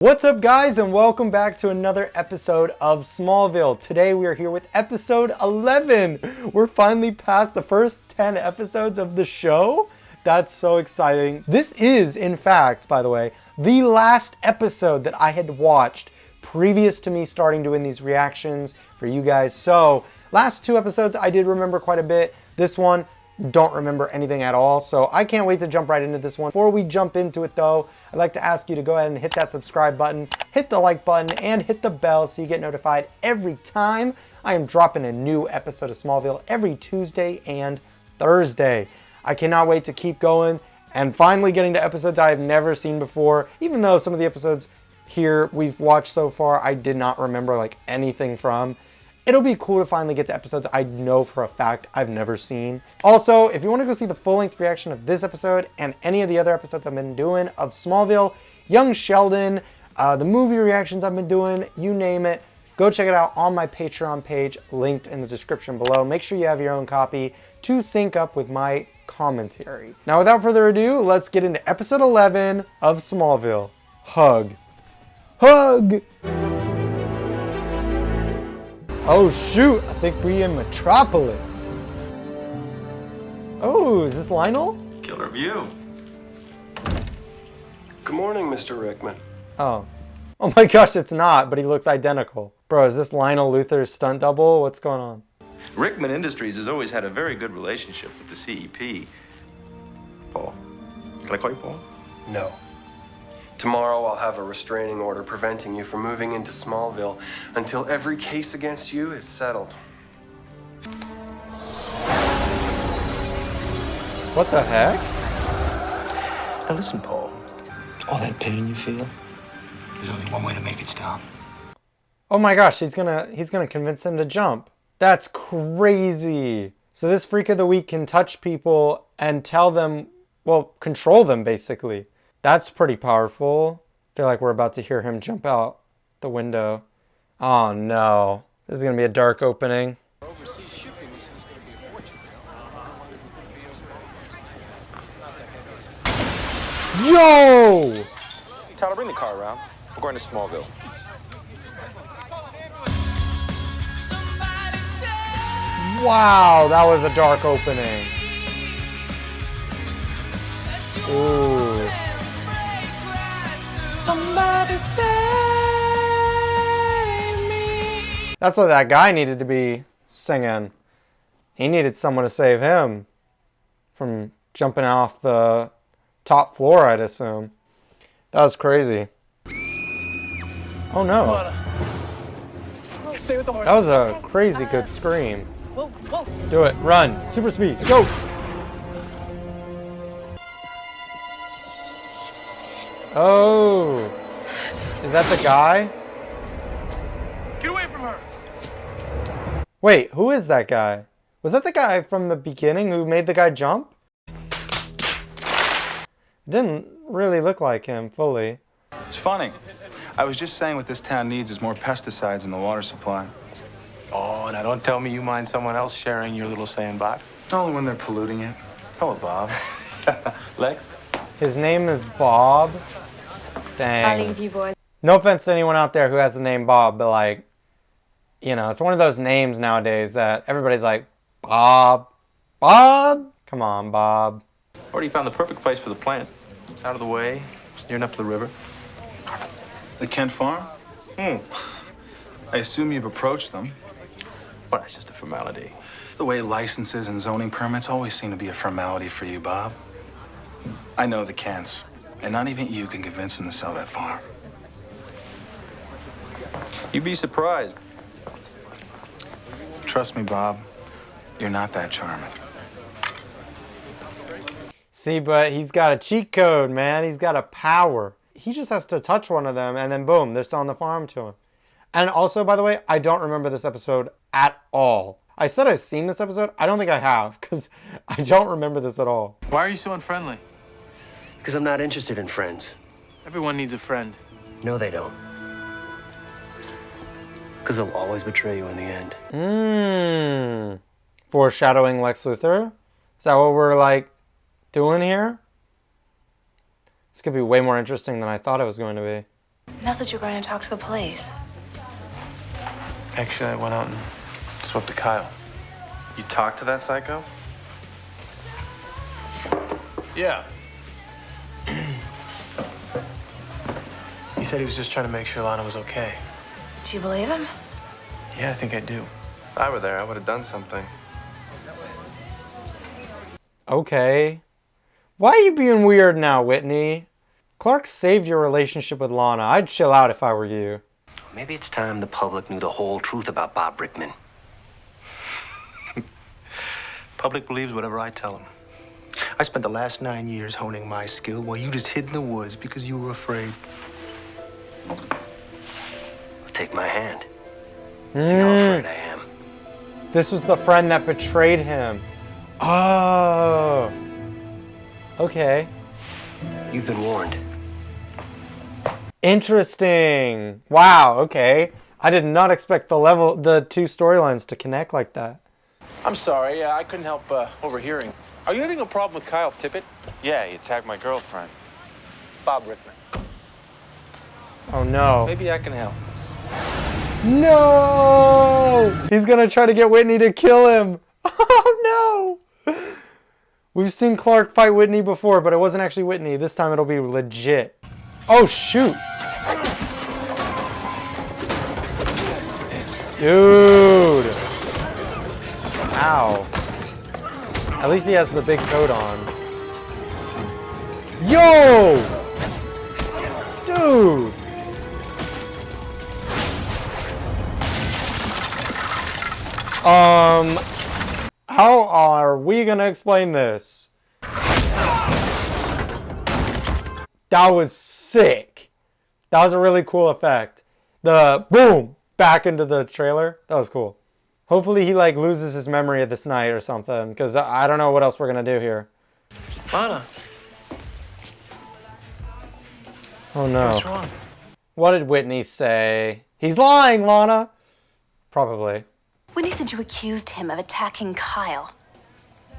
What's up, guys, and welcome back to another episode of Smallville. Today we are here with episode 11. We're finally past the first 10 episodes of the show. That's so exciting. This is, in fact, by the way, the last episode that I had watched previous to me starting doing these reactions for you guys. So, last two episodes I did remember quite a bit. This one, don't remember anything at all, so I can't wait to jump right into this one. Before we jump into it though, I'd like to ask you to go ahead and hit that subscribe button, hit the like button, and hit the bell so you get notified every time I am dropping a new episode of Smallville every Tuesday and Thursday. I cannot wait to keep going and finally getting to episodes I have never seen before, even though some of the episodes here we've watched so far I did not remember like anything from. It'll be cool to finally get to episodes I know for a fact I've never seen. Also, if you want to go see the full-length reaction of this episode and any of the other episodes I've been doing of Smallville, Young Sheldon, the movie reactions I've been doing, you name it, go check it out on my Patreon page, linked in the description below. Make sure you have your own copy to sync up with my commentary. Now, without further ado, let's get into episode 11 of Smallville. Hug. Hug! Oh shoot, I think we're in Metropolis. Oh, is this Lionel? Killer view. Good morning, Mr. Rickman. Oh my gosh, it's not, but he looks identical. Bro, is this Lionel Luthor's stunt double? What's going on? Rickman Industries has always had a very good relationship with the CEP. Paul. Can I call you Paul? No. Tomorrow I'll have a restraining order preventing you from moving into Smallville until every case against you is settled. What the heck? Now listen, Paul. All that pain you feel, there's only one way to make it stop. Oh my gosh, he's gonna convince him to jump. That's crazy. So this freak of the week can touch people and tell them, well, control them basically. That's pretty powerful. I feel like we're about to hear him jump out the window. Oh no. This is gonna be a dark opening. Yo! Tyler, bring the car around. We're going to Smallville. Wow, that was a dark opening. Ooh. Somebody save me. That's what that guy needed to be singing. He needed someone to save him from jumping off the top floor, I'd assume. That was crazy. Oh no. That was a crazy good scream. Do it. Run. Super speed. Go. Oh. Is that the guy? Get away from her! Wait, who is that guy? Was that the guy from the beginning who made the guy jump? Didn't really look like him fully. It's funny. I was just saying what this town needs is more pesticides in the water supply. Oh, now don't tell me you mind someone else sharing your little sandbox. Only when they're polluting it. Hello, Bob. Lex? His name is Bob. Dang. No offense to anyone out there who has the name Bob, but like, you know, it's one of those names nowadays that everybody's like, Bob. Bob? Come on, Bob. Already found the perfect place for the plant. It's out of the way. It's near enough to the river. The Kent Farm? I assume you've approached them. Well, that's just a formality. The way licenses and zoning permits always seem to be a formality for you, Bob. I know the Kents, and not even you can convince them to sell that farm. You'd be surprised. Trust me, Bob, you're not that charming. See, but he's got a cheat code, man. He's got a power. He just has to touch one of them, and then boom, they're selling the farm to him. And also, by the way, I don't remember this episode at all. I said I've seen this episode. I don't think I have, because I don't remember this at all. Why are you so unfriendly? Because I'm not interested in friends. Everyone needs a friend. No, they don't. Because they'll always betray you in the end. Foreshadowing Lex Luthor? Is that what we're like doing here? This could be way more interesting than I thought it was going to be. Now that you're going to talk to the police. Actually, I went out and spoke to Kyle. You talked to that psycho? Yeah. He said he was just trying to make sure Lana was okay. Do you believe him? Yeah, I think I do. If I were there, I would have done something. Okay. Why are you being weird now, Whitney? Clark saved your relationship with Lana. I'd chill out if I were you. Maybe it's time the public knew the whole truth about Bob Rickman. Public believes whatever I tell them. I spent the last 9 years honing my skill while you just hid in the woods because you were afraid. Take my hand. See how afraid I am. This was the friend that betrayed him. Oh. Okay. You've been warned. Interesting. Wow, okay. I did not expect the two storylines to connect like that. I'm sorry, I couldn't help overhearing. Are you having a problem with Kyle Tippett? Yeah, he attacked my girlfriend. Bob Rickman. Oh no. Maybe I can help. No! He's gonna try to get Whitney to kill him. Oh no! We've seen Clark fight Whitney before, but it wasn't actually Whitney. This time it'll be legit. Oh shoot! Dude! Ow. At least he has the big coat on. Yo! Dude! How are we gonna explain this? That was sick. That was a really cool effect. The boom back into the trailer. That was cool. Hopefully he like loses his memory of this night or something, because I don't know what else we're gonna do here. Lana. Oh no. What's wrong? What did Whitney say? He's lying, Lana. Probably. Whitney said you accused him of attacking Kyle.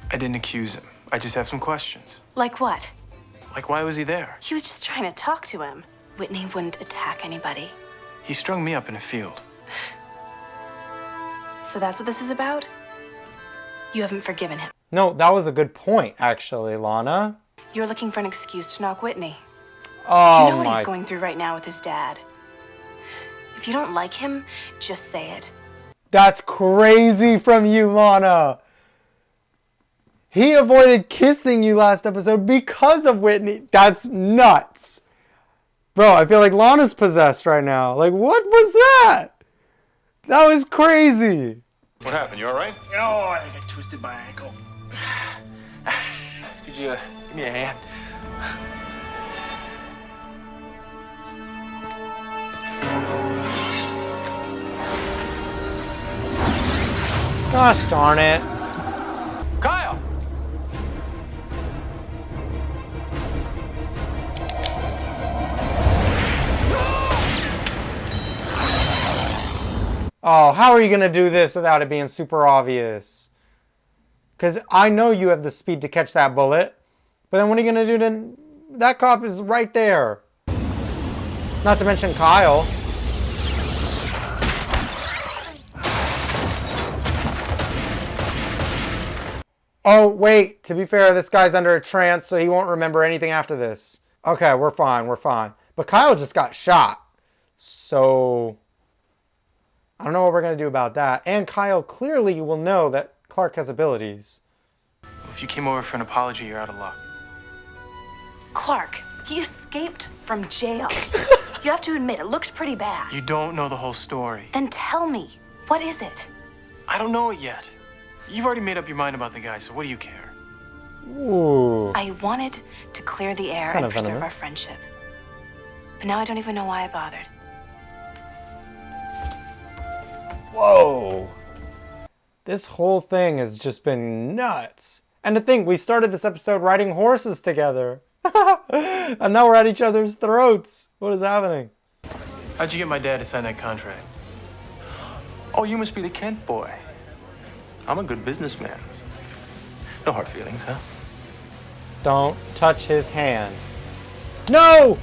I didn't accuse him. I just have some questions. Like what? Like, why was he there? He was just trying to talk to him. Whitney wouldn't attack anybody. He strung me up in a field. So that's what this is about? You haven't forgiven him. No, that was a good point, actually, Lana. You're looking for an excuse to knock Whitney. Oh You know what my. he's going through right now with his dad. If you don't like him, just say it. That's crazy from you, Lana. He avoided kissing you last episode because of Whitney. That's nuts. Bro, I feel like Lana's possessed right now. Like, what was that? That was crazy. What happened? You all right? Oh, I think I twisted my ankle. Could you give me a hand? Gosh darn it. Kyle! Oh, how are you going to do this without it being super obvious? Because I know you have the speed to catch that bullet. But then what are you going to do then? That cop is right there. Not to mention Kyle. Oh, wait. To be fair, this guy's under a trance, so he won't remember anything after this. Okay, we're fine. We're fine. But Kyle just got shot. So I don't know what we're going to do about that. And Kyle clearly will know that Clark has abilities. If you came over for an apology, you're out of luck. Clark, he escaped from jail. You have to admit, it looks pretty bad. You don't know the whole story. Then tell me, what is it? I don't know it yet. You've already made up your mind about the guy, so what do you care? Ooh. I wanted to clear the air kind and of preserve our venomous. friendship. But now I don't even know why I bothered. Whoa. This whole thing has just been nuts. And to think, we started this episode riding horses together. And now we're at each other's throats. What is happening? How'd you get my dad to sign that contract? Oh, you must be the Kent boy. I'm a good businessman. No hard feelings, huh? Don't touch his hand. No!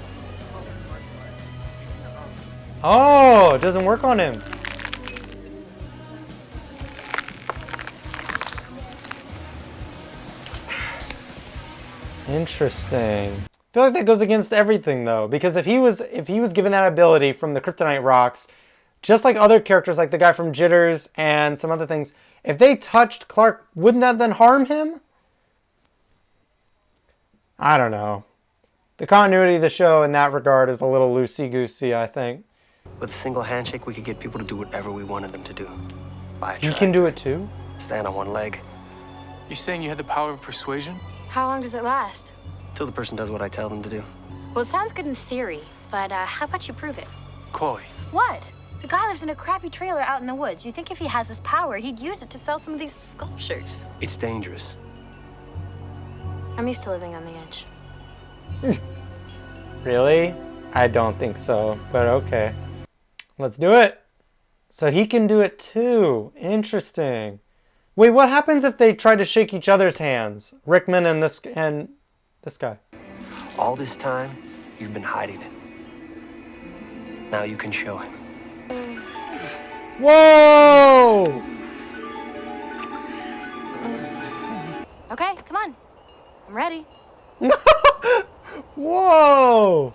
Oh, it doesn't work on him. Interesting. I feel like that goes against everything though, because if he was given that ability from the kryptonite rocks, just like other characters like the guy from Jitters and some other things, if they touched Clark, wouldn't that then harm him? I don't know. The continuity of the show in that regard is a little loosey-goosey, I think. With a single handshake, we could get people to do whatever we wanted them to do. You can do it too? Stand on one leg. You saying you had the power of persuasion? How long does it last? Till the person does what I tell them to do. Well, it sounds good in theory, but how about you prove it? Chloe. What? The guy lives in a crappy trailer out in the woods. You think if he has this power, he'd use it to sell some of these sculptures? It's dangerous. I'm used to living on the edge. Really? I don't think so, but okay. Let's do it. So he can do it too. Interesting. Wait, what happens if they try to shake each other's hands? Rickman and this guy. All this time, you've been hiding it. Now you can show him. Whoa! Okay, come on. I'm ready. Whoa!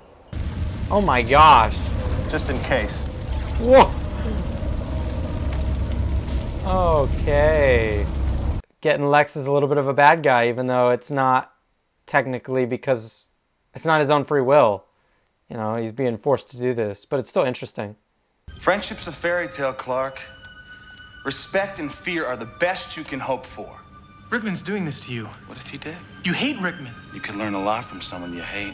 Oh my gosh. Just in case. Whoa! Okay. Getting Lex is a little bit of a bad guy, even though it's not technically because it's not his own free will. You know, he's being forced to do this, but it's still interesting. Friendship's a fairy tale, Clark. Respect and fear are the best you can hope for. Rickman's doing this to you. What if he did? You hate Rickman. You can learn a lot from someone you hate.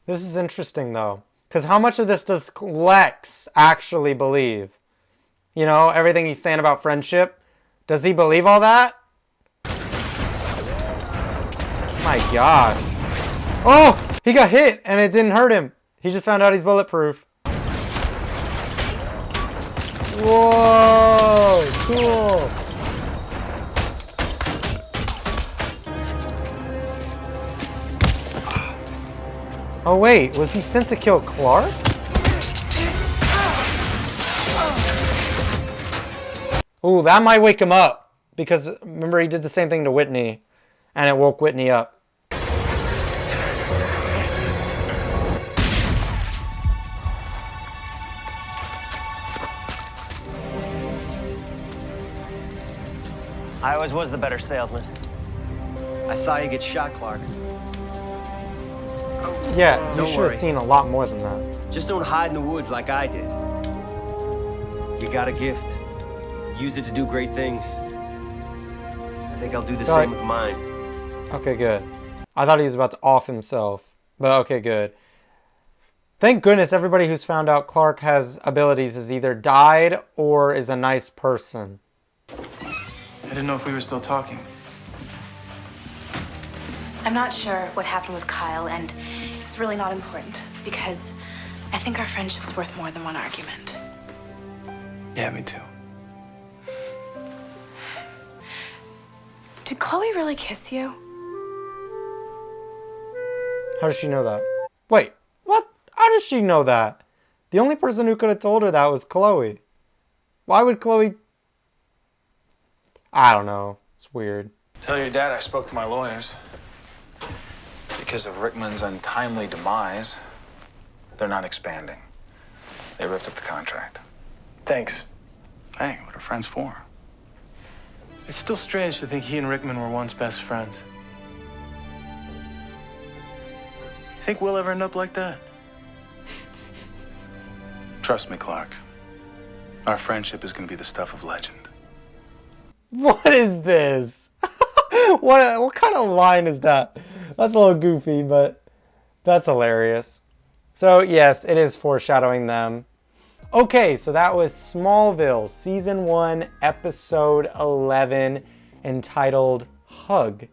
This is interesting though, because how much of this does Lex actually believe? You know, everything he's saying about friendship. Does he believe all that? My gosh. Oh, he got hit and it didn't hurt him. He just found out he's bulletproof. Whoa, cool. Oh wait, was he sent to kill Clark? Ooh, that might wake him up. Because remember he did the same thing to Whitney and it woke Whitney up. I always was the better salesman. I saw you get shot, Clark. Yeah, you Don't should have worry. seen a lot more than that. Just don't hide in the woods like I did. You got a gift. Use it to do great things. I think I'll do the same with mine. Okay, good. I thought he was about to off himself, but okay, good. Thank goodness everybody who's found out Clark has abilities has either died or is a nice person. I didn't know if we were still talking. I'm not sure what happened with Kyle, and it's really not important because I think our friendship's worth more than one argument. Yeah, me too. Did Chloe really kiss you? How does she know that? Wait, what? How does she know that? The only person who could have told her that was Chloe. Why would Chloe... I don't know. It's weird. Tell your dad I spoke to my lawyers. Because of Rickman's untimely demise, they're not expanding. They ripped up the contract. Thanks. Hey, what are friends for? It's still strange to think he and Rickman were once best friends. Think we'll ever end up like that? Trust me, Clark. Our friendship is going to be the stuff of legend. What is this? What kind of line is that? That's a little goofy, but that's hilarious. So yes, it is foreshadowing them. Okay, so that was Smallville, Season 1, Episode 11, entitled Hug.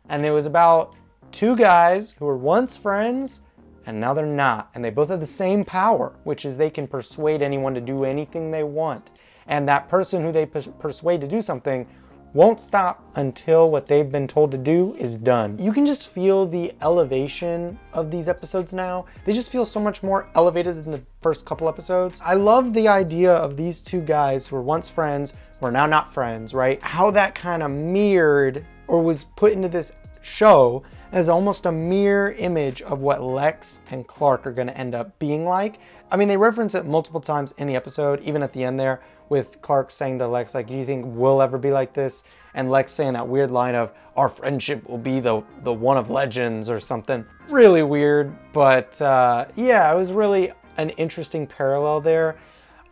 And it was about two guys who were once friends, and now they're not. And they both have the same power, which is they can persuade anyone to do anything they want. And that person who they persuade to do something won't stop until what they've been told to do is done. You can just feel the elevation of these episodes now. They just feel so much more elevated than the first couple episodes. I love the idea of these two guys who were once friends, who are now not friends, right? How that kind of mirrored or was put into this show as almost a mirror image of what Lex and Clark are gonna end up being like. I mean, they reference it multiple times in the episode, even at the end there, with Clark saying to Lex, like, do you think we'll ever be like this? And Lex saying that weird line of, our friendship will be the one of legends or something. Really weird, but yeah, it was really an interesting parallel there.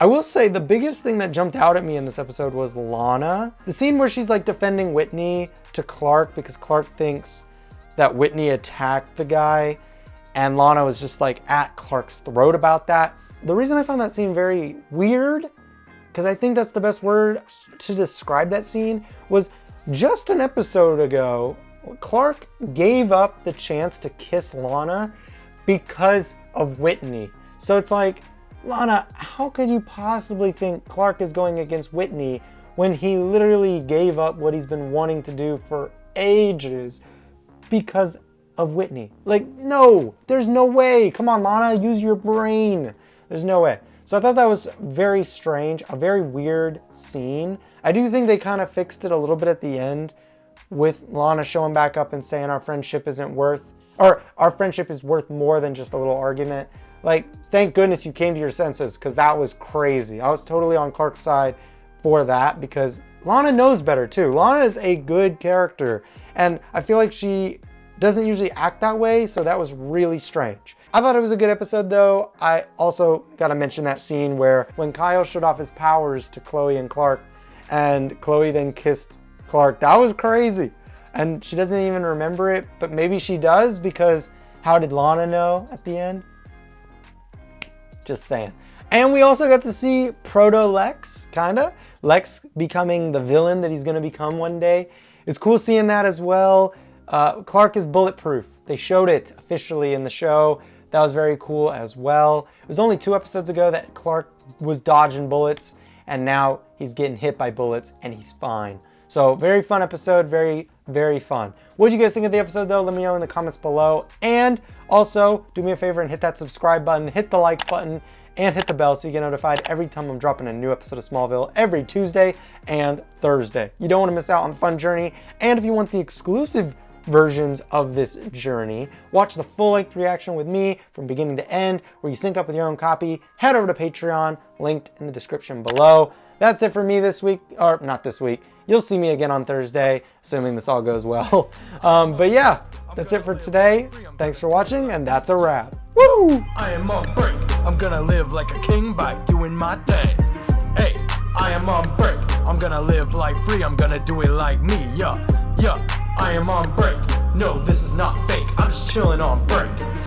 I will say the biggest thing that jumped out at me in this episode was Lana. The scene where she's like defending Whitney to Clark because Clark thinks that Whitney attacked the guy, and Lana was just like at Clark's throat about that. The reason I found that scene very weird, because I think that's the best word to describe that scene, was just an episode ago, Clark gave up the chance to kiss Lana because of Whitney. So it's like, Lana, how could you possibly think Clark is going against Whitney when he literally gave up what he's been wanting to do for ages because of Whitney? Like, no, there's no way. Come on, Lana, use your brain. There's no way. So I thought that was very strange, a very weird scene. I do think they kind of fixed it a little bit at the end with Lana showing back up and saying our friendship isn't worth, or our friendship is worth more than just a little argument. Like, thank goodness you came to your senses, because that was crazy. I was totally on Clark's side for that because Lana knows better too. Lana is a good character, and I feel like she doesn't usually act that way, so that was really strange. I thought it was a good episode though. I also gotta mention that scene where when Kyle showed off his powers to Chloe and Clark, and Chloe then kissed Clark. That was crazy. And she doesn't even remember it, but maybe she does, because how did Lana know at the end? Just saying. And we also got to see Proto-Lex, kinda. Lex becoming the villain that he's gonna become one day. It's cool seeing that as well. Clark is bulletproof. They showed it officially in the show. That was very cool as well. It was only 2 episodes ago that Clark was dodging bullets, and now he's getting hit by bullets and he's fine. So very fun episode, very, very fun. What did you guys think of the episode though? Let me know in the comments below. And also, do me a favor and hit that subscribe button, hit the like button, and hit the bell so you get notified every time I'm dropping a new episode of Smallville every Tuesday and Thursday. You don't want to miss out on the fun journey. And if you want the exclusive versions of this journey, watch the full-length reaction with me from beginning to end, where you sync up with your own copy. Head over to Patreon, linked in the description below. That's it for me this week, or not this week. You'll see me again on Thursday, assuming this all goes well. But yeah, that's it for today. Thanks for watching, and that's a wrap. Woo! I am on break. I'm gonna live like a king by doing my thing. Hey, I am on break. I'm gonna live life free. I'm gonna do it like me. Yeah, yeah. I am on break. No, this is not fake. I'm just chilling on break.